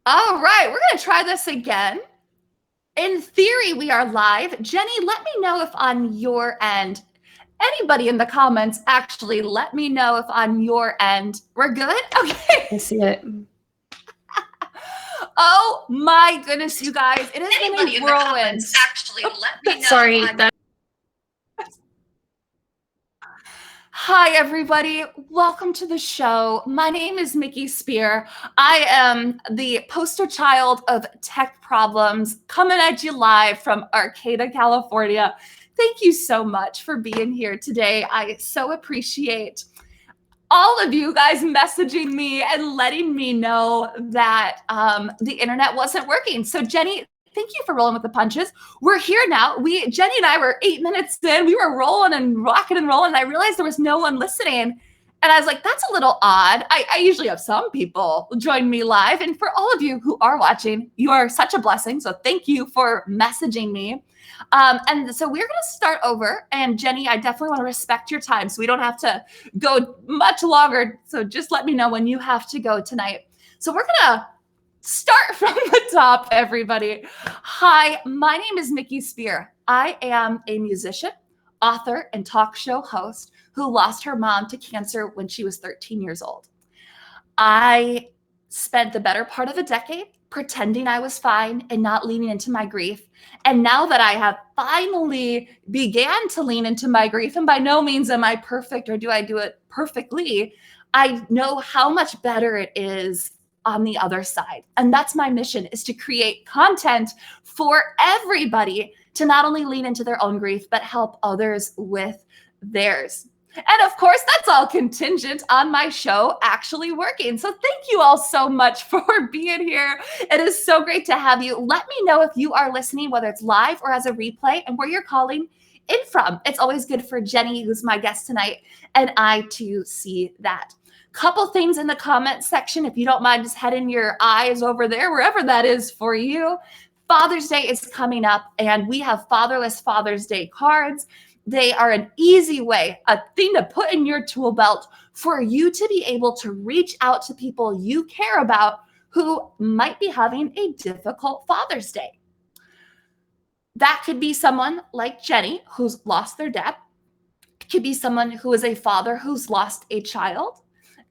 All right, we're going to try this again. In theory, we are live. Jenny, let me know if on your end, anybody in the comments, actually let me know if on your end we're good. Okay. I see it. Oh my goodness, you guys. It has Anybody been in a the whirlwind. comments, actually let me know. Sorry. Hi, everybody. Welcome to the show. My name is Mickey Spear. I am the poster child of tech problems coming at you live from Arcata, California. Thank you so much for being here today. I so appreciate all of you guys messaging me and letting me know that the internet wasn't working. So Jenny, thank you for rolling with the punches. We're here now. Jenny and I were 8 minutes in. We were rolling and rocking and rolling. And I realized there was no one listening. And I was like, that's a little odd. I usually have some people join me live. And for all of you who are watching, you are such a blessing. So thank you for messaging me. And so we're going to start over. And Jenny, I definitely want to respect your time so we don't have to go much longer. So just let me know when you have to go tonight. So we're going to start from the top, everybody. Hi, my name is Mickey Spear. I am a musician, author, and talk show host who lost her mom to cancer when she was 13 years old. I spent the better part of a decade pretending I was fine and not leaning into my grief. And now that I have finally began to lean into my grief, and by no means am I perfect or do I do it perfectly, I know how much better it is on the other side. And that's my mission, is to create content for everybody to not only lean into their own grief, but help others with theirs. And of course, that's all contingent on my show actually working. So thank you all so much for being here. It is so great to have you. Let me know if you are listening, whether it's live or as a replay, and where you're calling in from. It's always good for Jenny, who's my guest tonight, and I to see that. Couple things in the comment section, if you don't mind just heading your eyes over there, wherever that is for you. Father's Day is coming up, and we have Fatherless Father's Day cards. They are an easy way, a thing to put in your tool belt for you to be able to reach out to people you care about who might be having a difficult Father's Day. That could be someone like Jenny, who's lost their dad. It could be someone who is a father who's lost a child.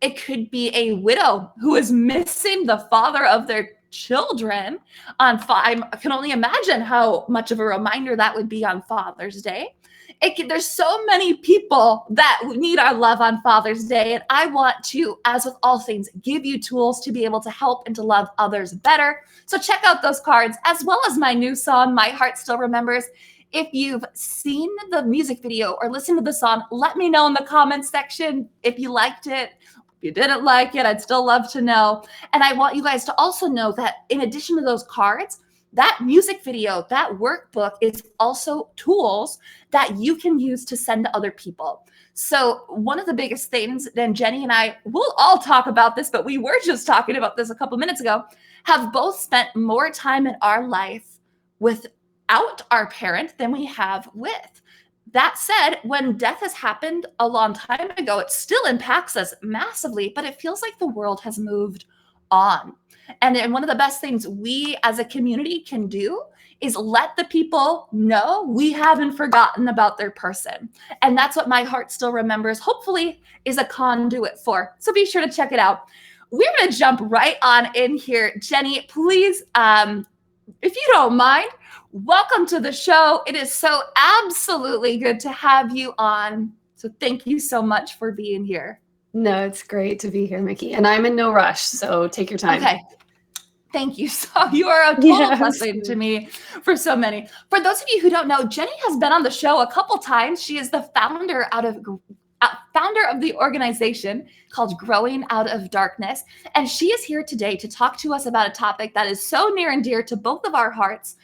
It could be a widow who is missing the father of their children on I can only imagine how much of a reminder that would be on Father's Day. There's so many people that need our love on Father's Day, and I want to, as with all things, give you tools to be able to help and to love others better. So check out those cards, as well as my new song, My Heart Still Remembers. If you've seen the music video or listened to the song, let me know in the comments section if you liked it. If you didn't like it, I'd still love to know. And I want you guys to also know that in addition to those cards, that music video, that workbook is also tools that you can use to send to other people. So one of the biggest things, and Jenny and I will all talk about this, but we were just talking about this a couple minutes ago, have both spent more time in our life without our parent than we have with. That said, when death has happened a long time ago, it still impacts us massively, but it feels like the world has moved on. And then one of the best things we as a community can do is let the people know we haven't forgotten about their person. And that's what My Heart Still Remembers, hopefully, is a conduit for. So be sure to check it out. We're going to jump right on in here. Jenny, please, if you don't mind, welcome to the show. It is so absolutely good to have you on. So thank you so much for being here. No, it's great to be here, Mickey. And I'm in no rush, so take your time. Okay. Thank you. So you are a total blessing to me for so many. For those of you who don't know, Jenny has been on the show a couple times. She is the founder of the organization called Growing Out of Darkness. And she is here today to talk to us about a topic that is so near and dear to both of our hearts,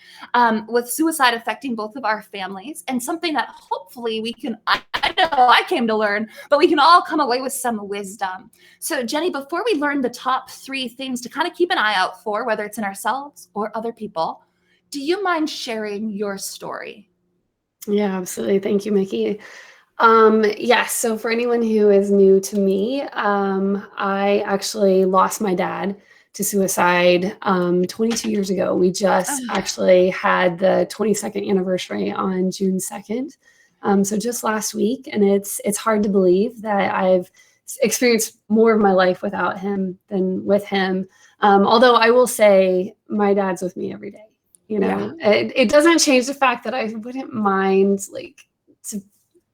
with suicide affecting both of our families, and something that hopefully we can, I know I came to learn, but we can all come away with some wisdom. So Jenny, before we learn the top 3 things to kind of keep an eye out for, whether it's in ourselves or other people, do you mind sharing your story? Yeah, absolutely. Thank you, Mickey. Yes. So for anyone who is new to me, I actually lost my dad to suicide 22 years ago. We just actually had the 22nd anniversary on June 2nd. So just last week, and it's hard to believe that I've experienced more of my life without him than with him. Although I will say my dad's with me every day. It doesn't change the fact that I wouldn't mind like to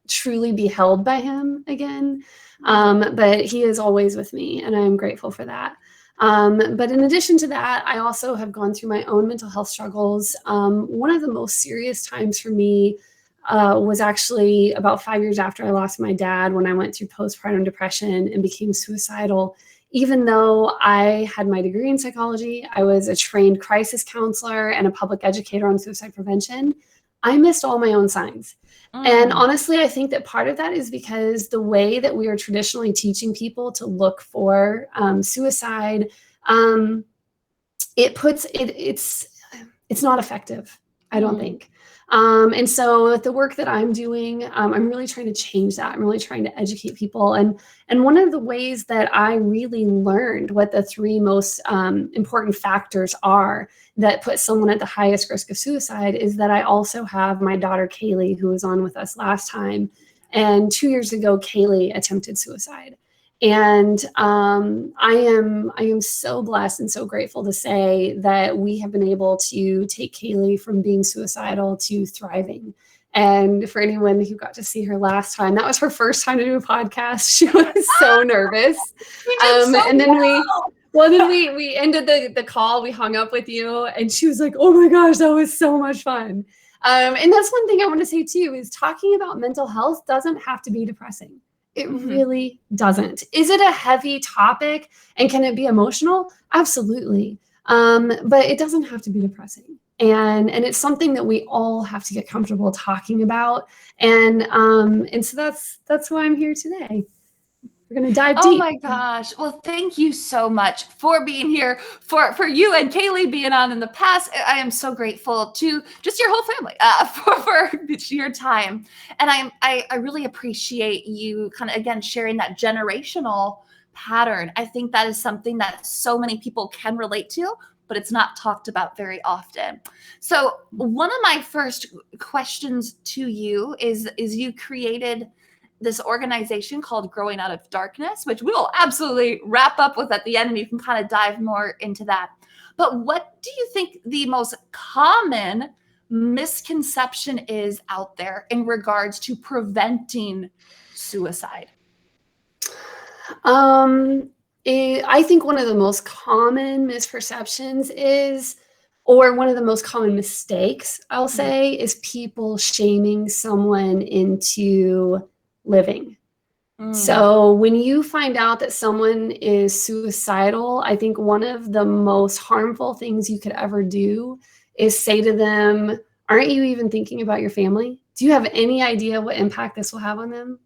truly be held by him again. But he is always with me, and I'm grateful for that. But in addition to that, I also have gone through my own mental health struggles. One of the most serious times for me was actually about 5 years after I lost my dad, when I went through postpartum depression and became suicidal. Even though I had my degree in psychology, I was a trained crisis counselor and a public educator on suicide prevention, I missed all my own signs. And honestly, I think that part of that is because the way that we are traditionally teaching people to look for suicide, it's not effective, I don't think. And so with the work that I'm doing, I'm really trying to change that. I'm really trying to educate people. And one of the ways that I really learned what the three most important factors are that put someone at the highest risk of suicide is that I also have my daughter, Kaylee, who was on with us last time. And 2 years ago, Kaylee attempted suicide. And I am so blessed and so grateful to say that we have been able to take Kaylee from being suicidal to thriving. And for anyone who got to see her last time, that was her first time to do a podcast. She was so nervous. And then we ended the call. We hung up with you, and she was like, "Oh my gosh, that was so much fun." And that's one thing I want to say too, is talking about mental health doesn't have to be depressing. It really doesn't. Is it a heavy topic, and can it be emotional? Absolutely. But it doesn't have to be depressing. And it's something that we all have to get comfortable talking about. And so that's why I'm here today. We're going to dive deep. Oh my gosh. Well, thank you so much for being here, for you and Kaylee being on in the past. I am so grateful to just your whole family for your time. And I really appreciate you kind of, again, sharing that generational pattern. I think that is something that so many people can relate to, but it's not talked about very often. So one of my first questions to you is you created this organization called Growing Out of Darkness, which we will absolutely wrap up with at the end, and you can kind of dive more into that. But what do you think the most common misconception is out there in regards to preventing suicide? I think one of the most common misperceptions is, or one of the most common mistakes, I'll say, is people shaming someone into living. So when you find out that someone is suicidal, I think one of the most harmful things you could ever do is say to them, "Aren't you even thinking about your family? Do you have any idea what impact this will have on them?"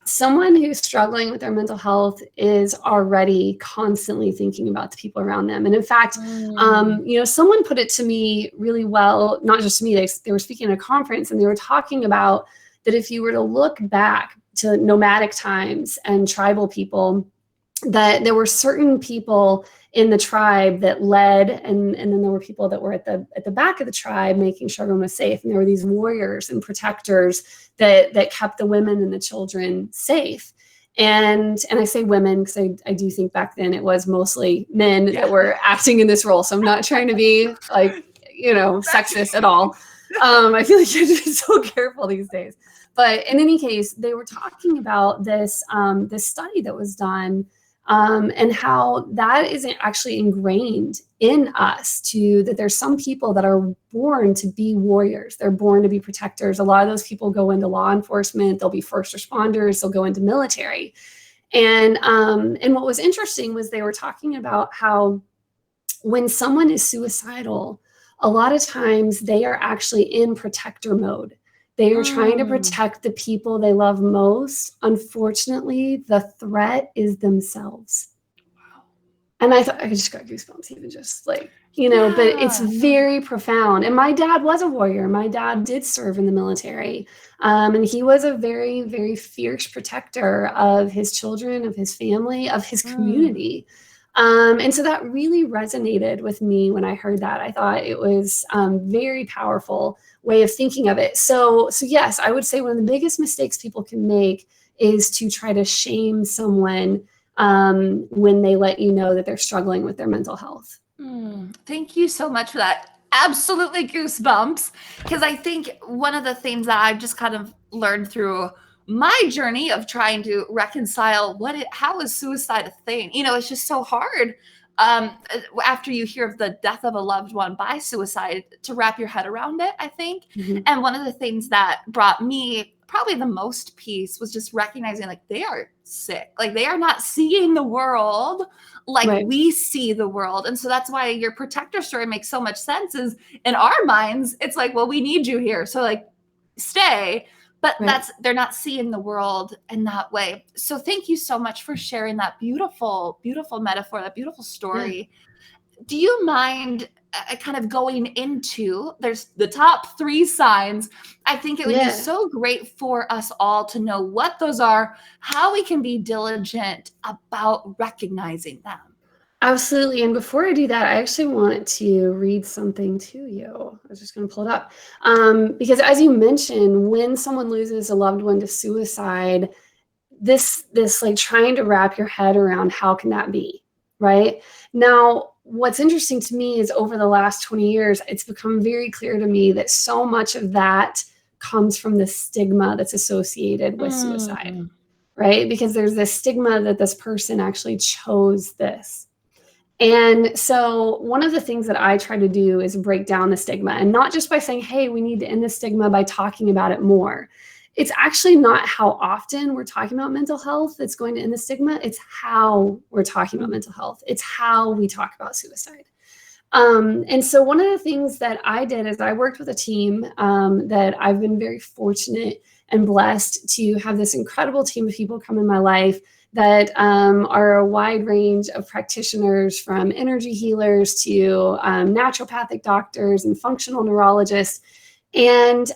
Someone who's struggling with their mental health is already constantly thinking about the people around them. And in fact, someone put it to me really well, not just to me, they were speaking at a conference, and they were talking about that if you were to look back to nomadic times and tribal people, that there were certain people in the tribe that led, and then there were people that were at the back of the tribe making sure everyone was safe. And there were these warriors and protectors that kept the women and the children safe. And I say women because I do think back then it was mostly men that were acting in this role. So I'm not trying to be sexist at all. I feel like you have to be so careful these days. But in any case, they were talking about this study that was done, and how that isn't actually ingrained in us, that there's some people that are born to be warriors. They're born to be protectors. A lot of those people go into law enforcement. They'll be first responders. They'll go into military. And what was interesting was they were talking about how when someone is suicidal, a lot of times they are actually in protector mode. They are trying to protect the people they love most. Unfortunately, the threat is themselves. Wow. And I thought, I just got goosebumps even just but it's very profound. And my dad was a warrior. My dad did serve in the military. And he was a very, very fierce protector of his children, of his family, of his community. And so that really resonated with me when I heard that. I thought it was very powerful way of thinking of it. So yes, I would say one of the biggest mistakes people can make is to try to shame someone when they let you know that they're struggling with their mental health. Thank you so much for that. Absolutely goosebumps. Because I think one of the things that I've just kind of learned through my journey of trying to reconcile how is suicide a thing? It's just so hard after you hear of the death of a loved one by suicide to wrap your head around it, I think. Mhm. And one of the things that brought me probably the most peace was just recognizing like they are sick. Like they are not seeing the world like Right. we see the world. And so that's why your protector story makes so much sense is in our minds, it's like, well, we need you here. So like stay. But Right. they're not seeing the world in that way. So thank you so much for sharing that beautiful, beautiful metaphor, that beautiful story. Yeah. Do you mind kind of going into, there's the top 3 signs. I think it would be so great for us all to know what those are, how we can be diligent about recognizing them. Absolutely. And before I do that, I actually wanted to read something to you. I was just going to pull it up. Because as you mentioned, when someone loses a loved one to suicide, this like trying to wrap your head around how can that be, right? Now, what's interesting to me is over the last 20 years, it's become very clear to me that so much of that comes from the stigma that's associated with suicide, right? Because there's this stigma that this person actually chose this. And so one of the things that I try to do is break down the stigma, and not just by saying, hey, we need to end the stigma by talking about it more. It's actually not how often we're talking about mental health that's going to end the stigma. It's how we're talking about mental health. It's how we talk about suicide. And so one of the things that I did is I worked with a team that I've been very fortunate and blessed to have this incredible team of people come in my life that are a wide range of practitioners, from energy healers to naturopathic doctors and functional neurologists. And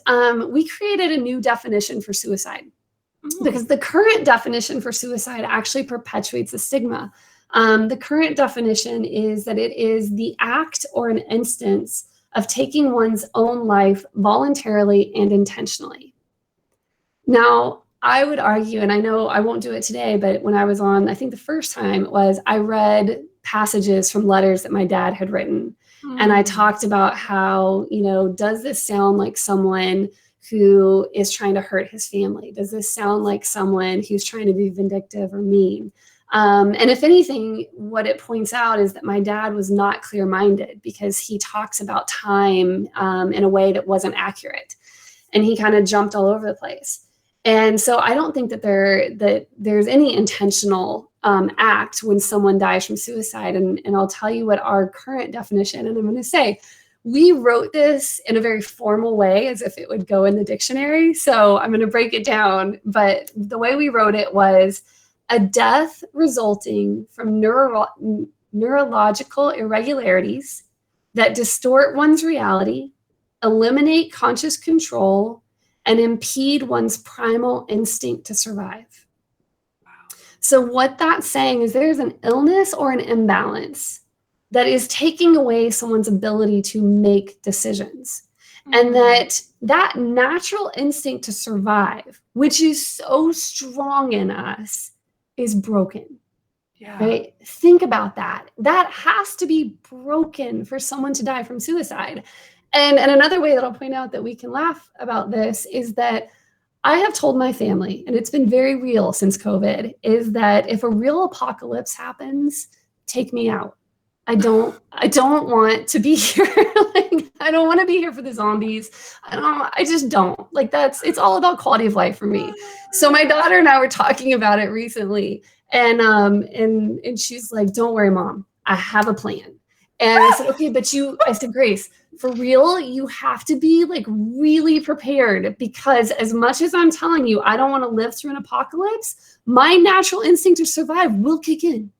we created a new definition for suicide because the current definition for suicide actually perpetuates the stigma. The current definition is that it is the act or an instance of taking one's own life voluntarily and intentionally. Now, I would argue, and I know I won't do it today, but when I was on, I think the first time it was, I read passages from letters that my dad had written. And I talked about how, does this sound like someone who is trying to hurt his family? Does this sound like someone who's trying to be vindictive or mean? And if anything, what it points out is that my dad was not clear-minded because he talks about time in a way that wasn't accurate. And he kind of jumped all over the place. And so I don't think that there's any intentional act when someone dies from suicide. And I'll tell you what our current definition, and I'm going to say, we wrote this in a very formal way as if it would go in the dictionary. So I'm going to break it down. But the way we wrote it was a death resulting from neurological irregularities that distort one's reality, eliminate conscious control, and impede one's primal instinct to survive. Wow. So what that's saying is there's an illness or an imbalance that is taking away someone's ability to make decisions. And that natural instinct to survive, which is so strong in us, is broken. Yeah. Right? Think about that. That has to be broken for someone to die from suicide. And another way that I'll point out that we can laugh about this is that I have told my family, and it's been very real since COVID, is that if a real apocalypse happens, take me out. I don't want to be here. I don't want to be here for the zombies. I just don't. It's all about quality of life for me. So my daughter and I were talking about it recently, and she's like, "Don't worry, Mom. I have a plan." And I said, "Okay, but I said, Grace, for real, you have to be really prepared, because as much as I'm telling you, I don't want to live through an apocalypse, my natural instinct to survive will kick in.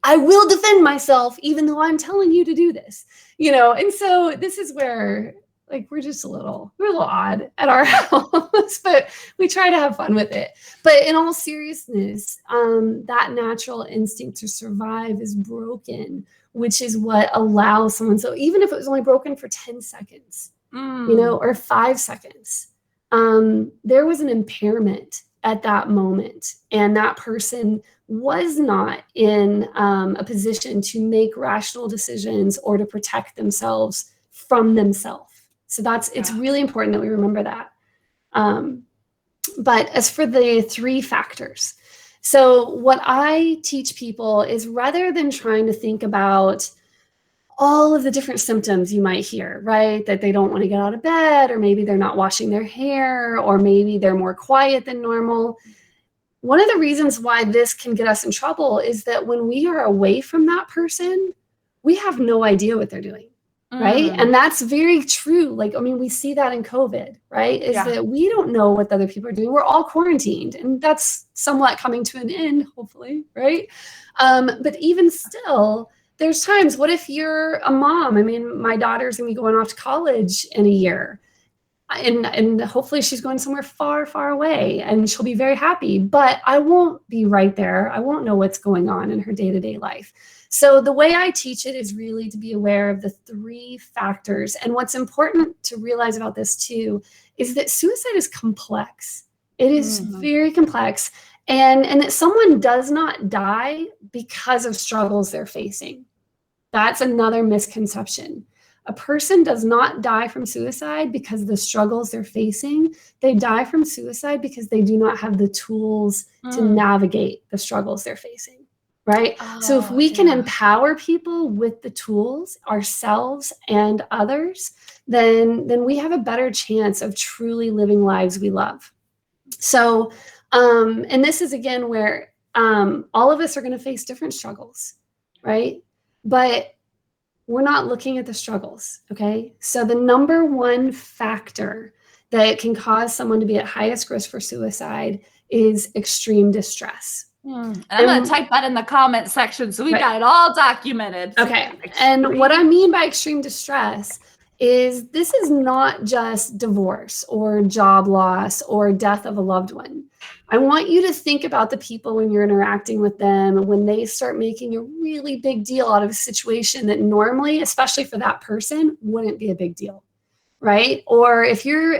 I will defend myself, even though I'm telling you to do this, And so this is where Like we're a little odd at our house, but we try to have fun with it. But in all seriousness, that natural instinct to survive is broken, which is what allows someone. So even if it was only broken for 10 seconds, or 5 seconds, there was an impairment at that moment. And that person was not in a position to make rational decisions or to protect themselves from themselves. So it's really important that we remember that. But as for the 3 factors, so what I teach people is rather than trying to think about all of the different symptoms you might hear, right? That they don't want to get out of bed, or maybe they're not washing their hair, or maybe they're more quiet than normal. One of the reasons why this can get us in trouble is that when we are away from that person, we have no idea what they're doing, right? And that's very true. Like, I mean, we see that in COVID, right? Is that we don't know what the other people are doing. We're all quarantined, and that's somewhat coming to an end, hopefully, right? But even still, there's times, what if you're a mom? I mean, my daughter's gonna be going off to college in a year. And hopefully she's going somewhere far, far away, and she'll be very happy, but I won't be right there. I won't know what's going on in her day-to-day life. So the way I teach it is really to be aware of the 3 factors. And what's important to realize about this too, is that suicide is complex. It is very complex. And that someone does not die because of struggles they're facing. That's another misconception. A person does not die from suicide because of the struggles they're facing. They die from suicide because they do not have the tools to navigate the struggles they're facing, right? So if we can empower people with the tools, ourselves and others, then we have a better chance of truly living lives we love. So, and this is again where all of us are going to face different struggles, right? But we're not looking at the struggles, okay? So the number 1 factor that can cause someone to be at highest risk for suicide is extreme distress. And I'm going to type that in the comment section so we've got it all documented. Okay, and what I mean by extreme distress is this is not just divorce or job loss or death of a loved one. I want you to think about the people when you're interacting with them, when they start making a really big deal out of a situation that normally, especially for that person, wouldn't be a big deal, right? Or if you're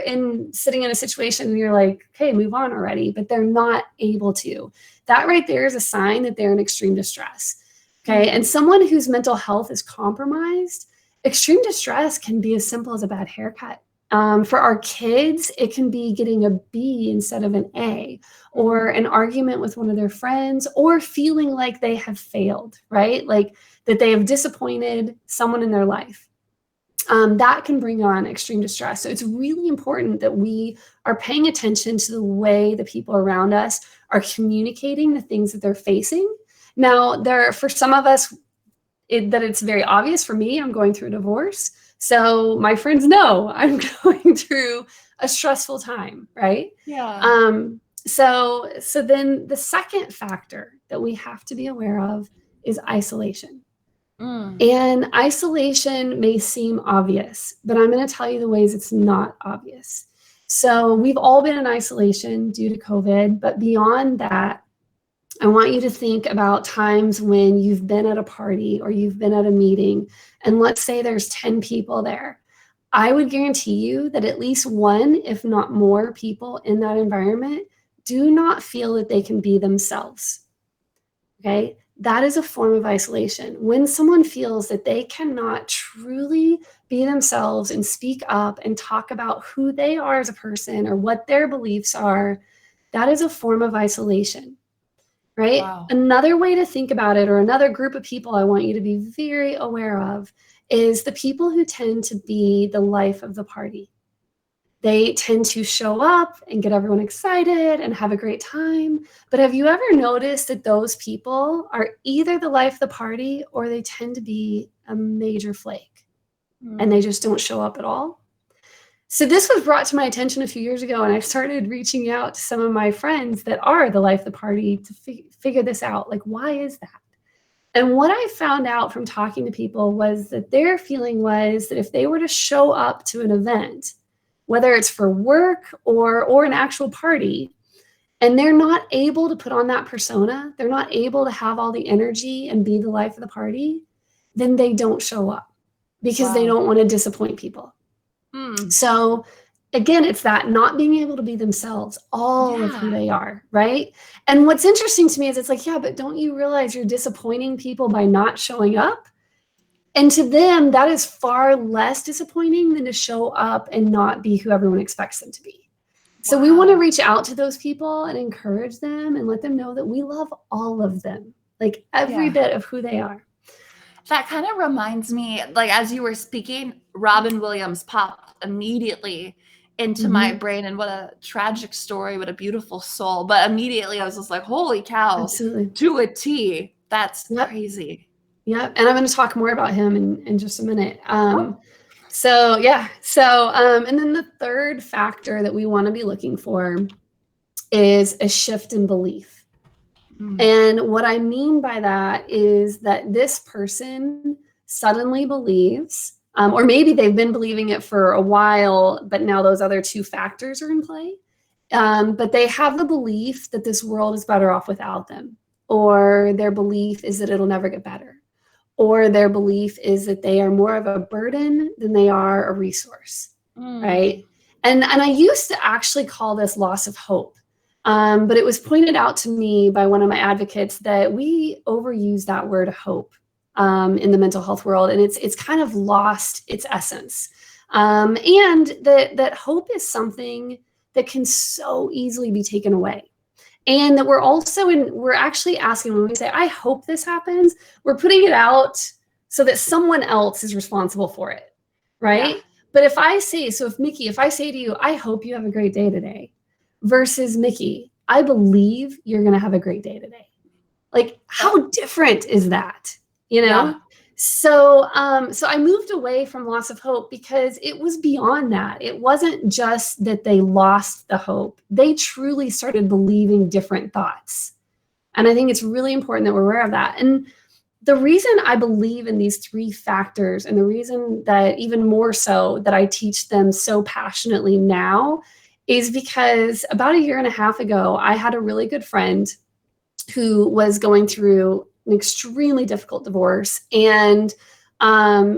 sitting in a situation and you're like, okay, move on already, but they're not able to. That right there is a sign that they're in extreme distress, okay? And someone whose mental health is compromised, extreme distress can be as simple as a bad haircut. For our kids, it can be getting a B instead of an A, or an argument with one of their friends, or feeling like they have failed, right? Like that they have disappointed someone in their life. That can bring on extreme distress. So it's really important that we are paying attention to the way the people around us are communicating the things that they're facing. Now, for some of us, it's very obvious. For me, I'm going through a divorce. So my friends know I'm going through a stressful time, right? Yeah. So then the second factor that we have to be aware of is isolation. And isolation may seem obvious, but I'm going to tell you the ways it's not obvious. So we've all been in isolation due to COVID, but beyond that, I want you to think about times when you've been at a party or you've been at a meeting, and let's say there's 10 people there. I would guarantee you that at least 1, if not more people in that environment do not feel that they can be themselves, okay? That is a form of isolation. When someone feels that they cannot truly be themselves and speak up and talk about who they are as a person or what their beliefs are, that is a form of isolation. Right? Wow. Another way to think about it, or another group of people I want you to be very aware of, is the people who tend to be the life of the party. They tend to show up and get everyone excited and have a great time. But have you ever noticed that those people are either the life of the party or they tend to be a major flake and they just don't show up at all? So this was brought to my attention a few years ago, and I started reaching out to some of my friends that are the life of the party to figure this out. Like, why is that? And what I found out from talking to people was that their feeling was that if they were to show up to an event, whether it's for work or an actual party, and they're not able to put on that persona, they're not able to have all the energy and be the life of the party, then they don't show up because they don't want to disappoint people. So again, it's that not being able to be themselves, all of who they are, right? And what's interesting to me is it's like, yeah, but don't you realize you're disappointing people by not showing up? And to them, that is far less disappointing than to show up and not be who everyone expects them to be. So we want to reach out to those people and encourage them and let them know that we love all of them, like every bit of who they are. That kind of reminds me, like, as you were speaking, Robin Williams popped immediately into my brain, and what a tragic story, what a beautiful soul. But immediately I was just like, holy cow, Absolutely. to a T. That's crazy. Yep. And I'm going to talk more about him in just a minute. So, and then the third factor that we want to be looking for is a shift in belief. And what I mean by that is that this person suddenly believes, or maybe they've been believing it for a while, but now those other two factors are in play. But they have the belief that this world is better off without them, or their belief is that it'll never get better, or their belief is that they are more of a burden than they are a resource, right? And I used to actually call this loss of hope. But it was pointed out to me by one of my advocates that we overuse that word hope in the mental health world, and it's kind of lost its essence. And that hope is something that can so easily be taken away. And that we're actually asking, when we say, I hope this happens, we're putting it out so that someone else is responsible for it, right? Yeah. But if I say to you, I hope you have a great day today, versus Mickey, I believe you're going to have a great day today. Like, how different is that? You know? Yeah. So I moved away from loss of hope because it was beyond that. It wasn't just that they lost the hope. They truly started believing different thoughts. And I think it's really important that we're aware of that. And the reason I believe in these three factors, and the reason that even more so that I teach them so passionately now, is because about 1.5 years ago, I had a really good friend who was going through an extremely difficult divorce. And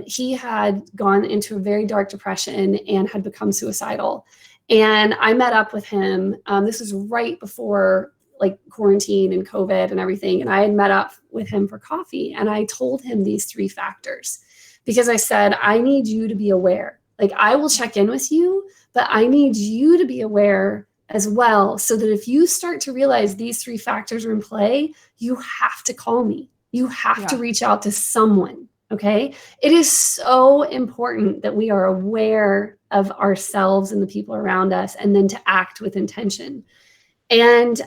he had gone into a very dark depression and had become suicidal. And I met up with him. This was right before like quarantine and COVID and everything. And I had met up with him for coffee. And I told him these three factors because I said, I need you to be aware. Like, I will check in with you, but I need you to be aware as well, so that if you start to realize these three factors are in play, you have to call me. You have to reach out to someone, okay? It is so important that we are aware of ourselves and the people around us, and then to act with intention. And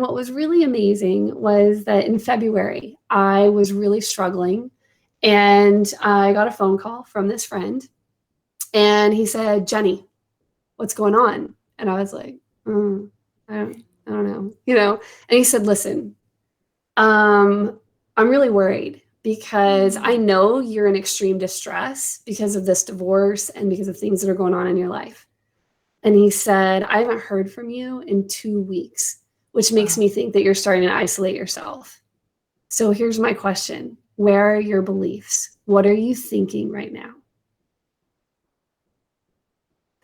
what was really amazing was that in February, I was really struggling, and I got a phone call from this friend. And he said, Jenny, what's going on? And I was like, I don't know, you know? And he said, listen, I'm really worried because I know you're in extreme distress because of this divorce and because of things that are going on in your life. And he said, I haven't heard from you in 2 weeks, which makes me think that you're starting to isolate yourself. So here's my question. Where are your beliefs? What are you thinking right now?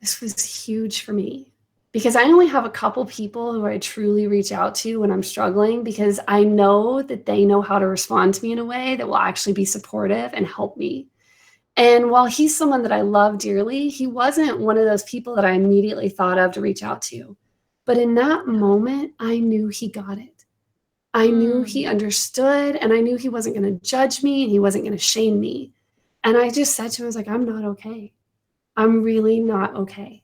This was huge for me because I only have a couple people who I truly reach out to when I'm struggling, because I know that they know how to respond to me in a way that will actually be supportive and help me. And while he's someone that I love dearly, he wasn't one of those people that I immediately thought of to reach out to. But in that moment, I knew he got it. I knew he understood, and I knew he wasn't going to judge me and he wasn't going to shame me. And I just said to him, I was like, I'm not okay. I'm really not okay.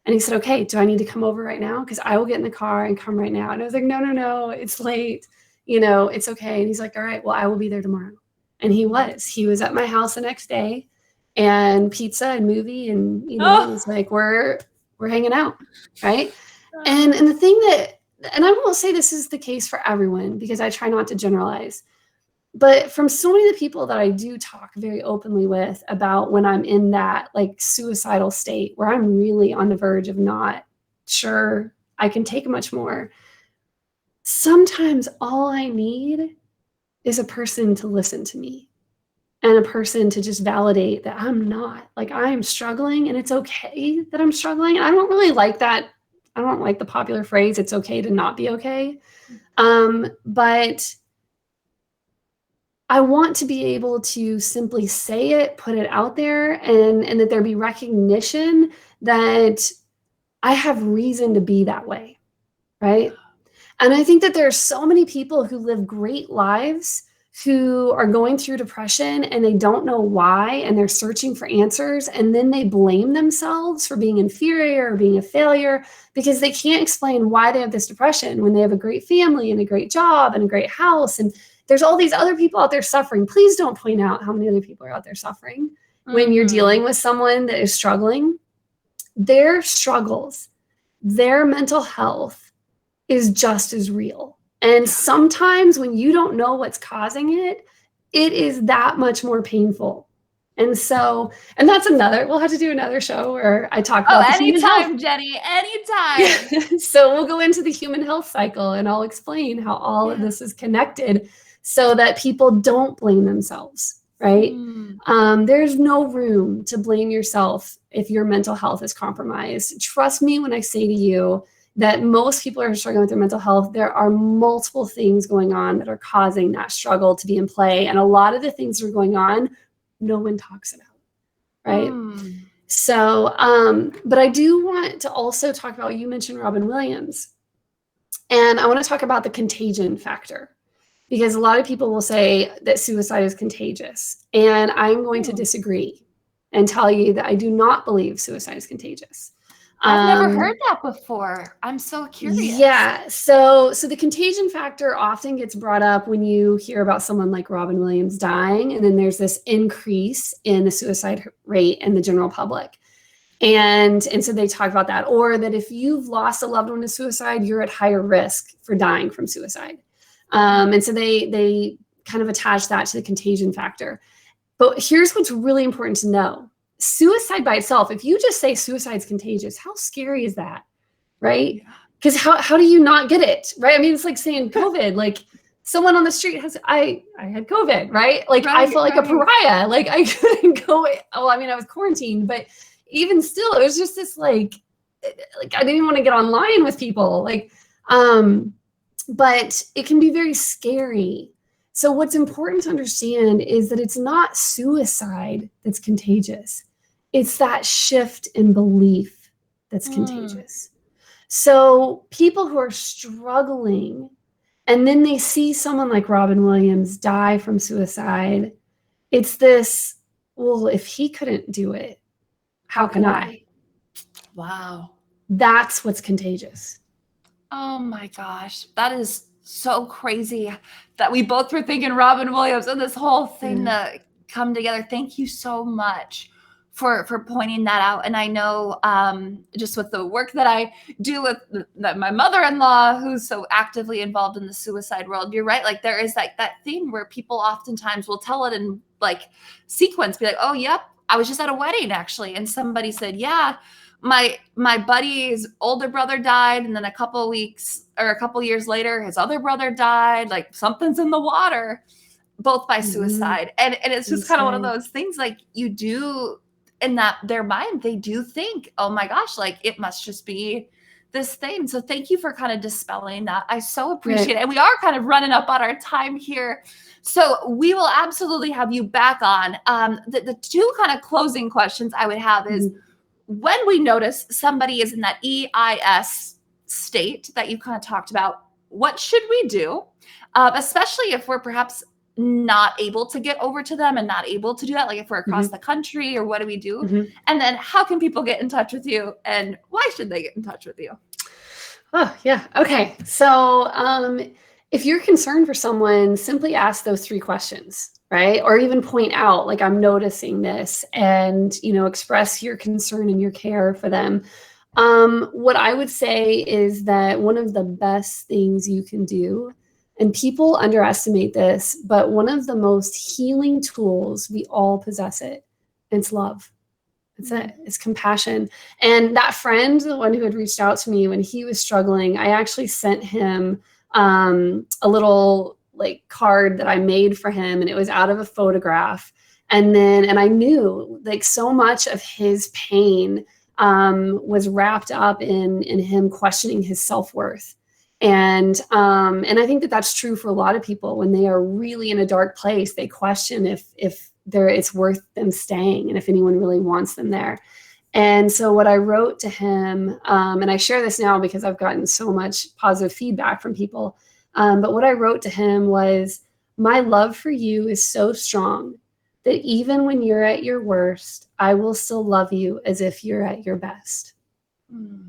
And he said, okay, do I need to come over right now? Because I will get in the car and come right now. And I was like, no, it's late. You know, it's okay. And he's like, all right, well, I will be there tomorrow. And he was at my house the next day, and pizza and movie. And, you know, it was like, we're hanging out. Right. And the thing that, and I won't say this is the case for everyone because I try not to generalize, But from so many of the people that I do talk very openly with about when I'm in that like suicidal state where I'm really on the verge of not sure I can take much more, sometimes all I need is a person to listen to me and a person to just validate that I'm not, like, I am struggling and it's okay that I'm struggling. I don't really like that. I don't like the popular phrase, it's okay to not be okay. But I want to be able to simply say it, put it out there, and that there be recognition that I have reason to be that way, right? And I think that there are so many people who live great lives who are going through depression and they don't know why, and they're searching for answers, and then they blame themselves for being inferior or being a failure because they can't explain why they have this depression when they have a great family and a great job and a great house, and there's all these other people out there suffering. Please don't point out how many other people are out there suffering when you're dealing with someone that is struggling. Their struggles, their mental health is just as real. And sometimes when you don't know what's causing it, it is that much more painful. And so, and that's we'll have to do another show where I talk about the human health. Anytime, Jenny, anytime. So we'll go into the human health cycle and I'll explain how all of this is connected so that people don't blame themselves, right? There's no room to blame yourself if your mental health is compromised. Trust me when I say to you that most people are struggling with their mental health. There are multiple things going on that are causing that struggle to be in play. And a lot of the things that are going on, no one talks about, right? So, but I do want to also talk about, you mentioned Robin Williams, and I want to talk about the contagion factor, because a lot of people will say that suicide is contagious, and I'm going to disagree and tell you that I do not believe suicide is contagious. I've never heard that before. I'm so curious. Yeah. So the contagion factor often gets brought up when you hear about someone like Robin Williams dying, and then there's this increase in the suicide rate in the general public. And so they talk about that, or that if you've lost a loved one to suicide, you're at higher risk for dying from suicide. And so they kind of attach that to the contagion factor. But here's what's really important to know. Suicide by itself, if you just say suicide's contagious, how scary is that, right? Because how do you not get it, right? I mean, it's like saying COVID, like someone on the street I had COVID, right? Like I felt like a pariah, like I couldn't go, well, I mean, I was quarantined, but even still, it was just this like I didn't even want to get online with people, like, but it can be very scary. So what's important to understand is that it's not suicide that's contagious. It's that shift in belief that's contagious. So people who are struggling and then they see someone like Robin Williams die from suicide, it's this, well, if he couldn't do it, how can I? Wow. That's what's contagious. Oh my gosh. That is so crazy that we both were thinking Robin Williams and this whole thing to come together. Thank you so much for pointing that out. And I know just with the work that I do with my mother-in-law, who's so actively involved in the suicide world, you're right. Like there is like that thing where people oftentimes will tell it in like sequence, be like, oh, yep, I was just at a wedding actually. And somebody said, yeah, my buddy's older brother died. And then a couple weeks or a couple years later, his other brother died. Like something's in the water, both by suicide. And it's just kind of one of those things like you do in their mind, they do think, oh my gosh, like it must just be this thing. So thank you for kind of dispelling that. I so appreciate it. And we are kind of running up on our time here. So we will absolutely have you back on. The two kind of closing questions I would have is when we notice somebody is in that EIS state that you kind of talked about, what should we do? Especially if we're perhaps not able to get over to them and not able to do that, like if we're across the country, or what do we do? And then how can people get in touch with you, and why should they get in touch with you? Oh, yeah. Okay. So if you're concerned for someone, simply ask those 3 questions, right? Or even point out, like, I'm noticing this, and, express your concern and your care for them. What I would say is that one of the best things you can do, And people underestimate this, but one of the most healing tools, we all possess it. It's love. That's it. It's compassion. And that friend, the one who had reached out to me when he was struggling, I actually sent him a little like card that I made for him, and it was out of a photograph. And I knew like so much of his pain was wrapped up in him questioning his self-worth. And I think that that's true for a lot of people. When they are really in a dark place, they question if it's worth them staying and if anyone really wants them there. And so what I wrote to him, and I share this now because I've gotten so much positive feedback from people, but what I wrote to him was, my love for you is so strong that even when you're at your worst, I will still love you as if you're at your best.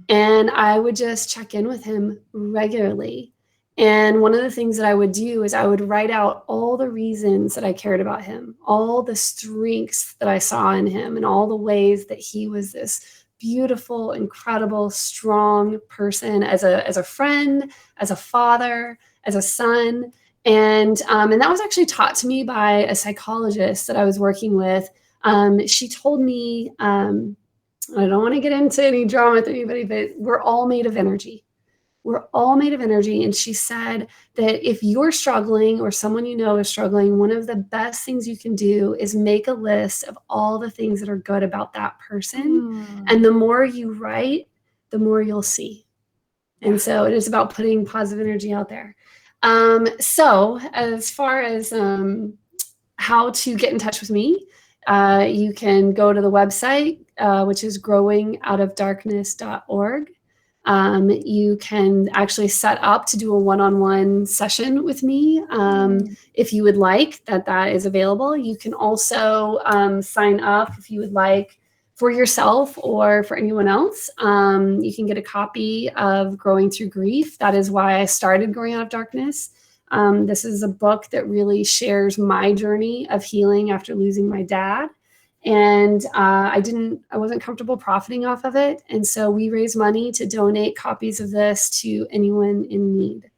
And I would just check in with him regularly. And one of the things that I would do is I would write out all the reasons that I cared about him, all the strengths that I saw in him, and all the ways that he was this beautiful, incredible, strong person as a friend, as a father, as a son. And that was actually taught to me by a psychologist that I was working with. She told me, I don't want to get into any drama with anybody, but we're all made of energy. We're all made of energy. And she said that if you're struggling or someone you know is struggling, one of the best things you can do is make a list of all the things that are good about that person. And the more you write, the more you'll see. And so it is about putting positive energy out there. So as far as how to get in touch with me, you can go to the website, which is growingoutofdarkness.org. You can actually set up to do a one-on-one session with me if you would like. That is available. You can also sign up if you would like for yourself or for anyone else. You can get a copy of Growing Through Grief. That is why I started Growing Out of Darkness. This is a book that really shares my journey of healing after losing my dad. And I wasn't comfortable profiting off of it. And so we raise money to donate copies of this to anyone in need.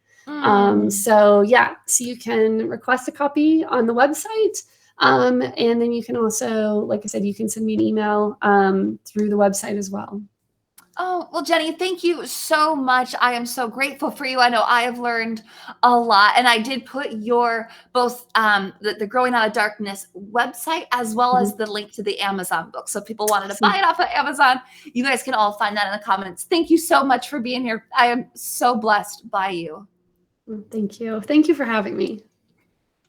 So you can request a copy on the website. And then you can also, like I said, you can send me an email through the website as well. Oh, well, Jenny, thank you so much. I am so grateful for you. I know I have learned a lot, and I did put your both the Growing Out of Darkness website as well as the link to the Amazon book. So if people wanted to buy it off of Amazon, you guys can all find that in the comments. Thank you so much for being here. I am so blessed by you. Thank you. Thank you for having me.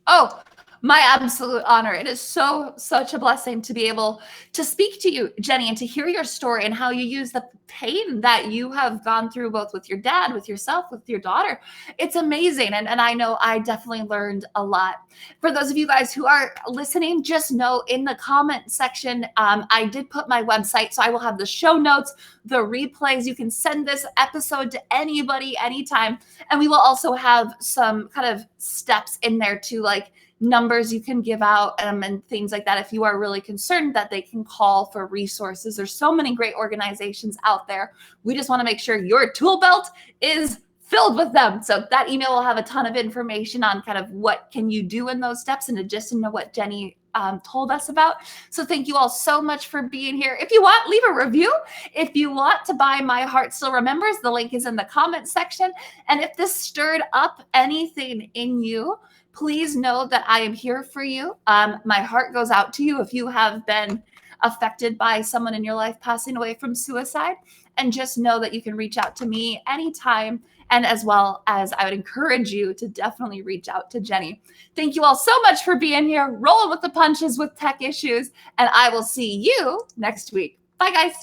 Oh, my absolute honor. It is such a blessing to be able to speak to you, Jenny, and to hear your story and how you use the pain that you have gone through, both with your dad, with yourself, with your daughter. It's amazing. And I know I definitely learned a lot. For those of you guys who are listening, just know in the comment section, I did put my website. So I will have the show notes, the replays. You can send this episode to anybody, anytime. And we will also have some kind of steps in there to like numbers you can give out and things like that if you are really concerned that they can call for resources. There's so many great organizations out there. We just want to make sure your tool belt is filled with them. So that email will have a ton of information on kind of what can you do in those steps, in addition to what Jenny told us about. So thank you all so much for being here. If you want, leave a review. If you want to buy My Heart Still Remembers, the link is in the comment section. And if this stirred up anything in you, please know that I am here for you. My heart goes out to you if you have been affected by someone in your life passing away from suicide. And just know that you can reach out to me anytime. And as well as I would encourage you to definitely reach out to Jenny. Thank you all so much for being here, rolling with the punches with tech issues. And I will see you next week. Bye, guys.